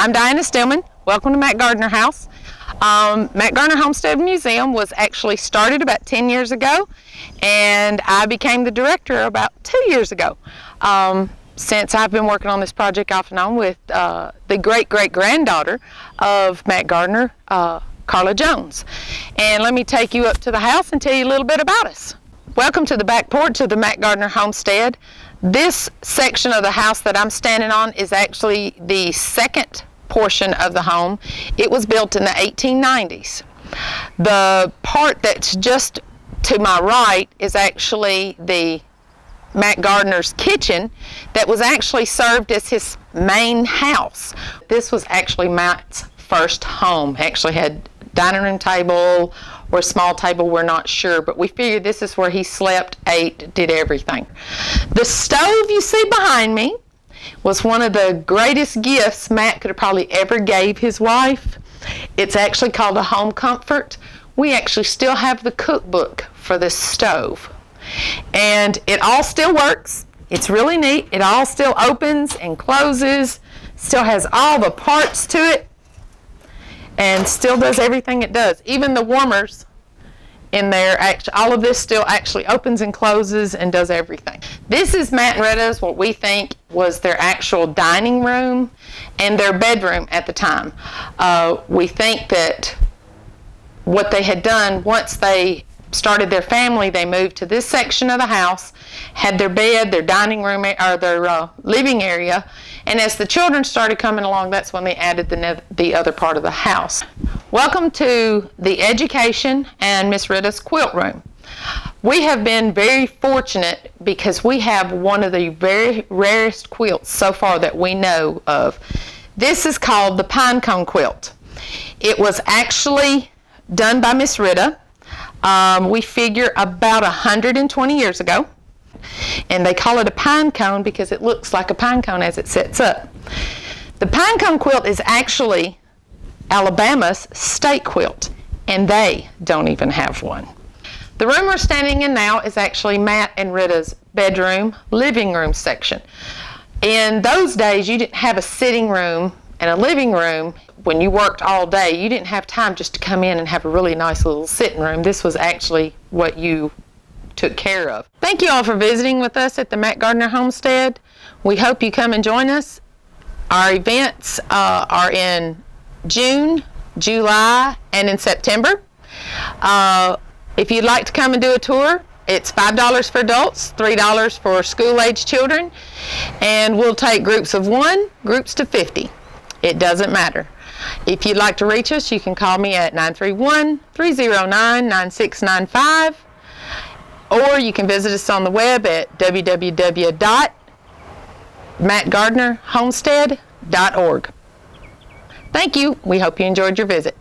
I'm Diana Stillman. Welcome to Matt Gardner House. Matt Gardner Homestead Museum was actually started about 10 years ago, and I became the director about 2 years ago. Since I've been working on this project off and on with the great-great-granddaughter of Matt Gardner, Carla Jones. And let me take you up to the house and tell you a little bit about us. Welcome to the back porch of the Matt Gardner Homestead. This section of the house that I'm standing on is actually the second portion of the home. It was built in the 1890s. The part that's just to my right is actually the Matt Gardner's kitchen that was actually served as his main house. This was actually Matt's first home. Actually had dining room table or small table, we're not sure, but we figured this is where he slept, ate, did everything. The stove you see behind me was one of the greatest gifts Matt could have probably ever gave his wife. It's actually called a home comfort. We actually still have the cookbook for this stove. And it all still works. It's really neat. It all still opens and closes, still has all the parts to it, and still does everything it does. Even the warmers in there, all of this still actually opens and closes and does everything. This is Matt and Rita's, what we think was their actual dining room and their bedroom at the time. We think that what they had done, once they started their family, they moved to this section of the house, had their bed, their dining room, or their living area, and as the children started coming along, that's when they added the other part of the house. Welcome to the education and Miss Rita's quilt room. We have been very fortunate because we have one of the very rarest quilts so far that we know of. This is called the pine cone quilt. It was actually done by Miss Rita. We figure about 120 years ago, and they call it a pine cone because it looks like a pine cone as it sits up. The pine cone quilt is actually Alabama's state quilt, and they don't even have one. The room we're standing in now is actually Matt and Rita's bedroom, living room section. In those days, you didn't have a sitting room and a living room. When you worked all day, you didn't have time just to come in and have a really nice little sitting room. This was actually what you took care of. Thank you all for visiting with us at the Matt Gardner Homestead. We hope you come and join us. Our events are in June, July, and in September. If you'd like to come and do a tour, it's $5 for adults, $3 for school-age children, and we'll take groups of 1, groups to 50. It doesn't matter. If you'd like to reach us, you can call me at 931-309-9695, or you can visit us on the web at www.mattgardnerhomestead.org. Thank you. We hope you enjoyed your visit.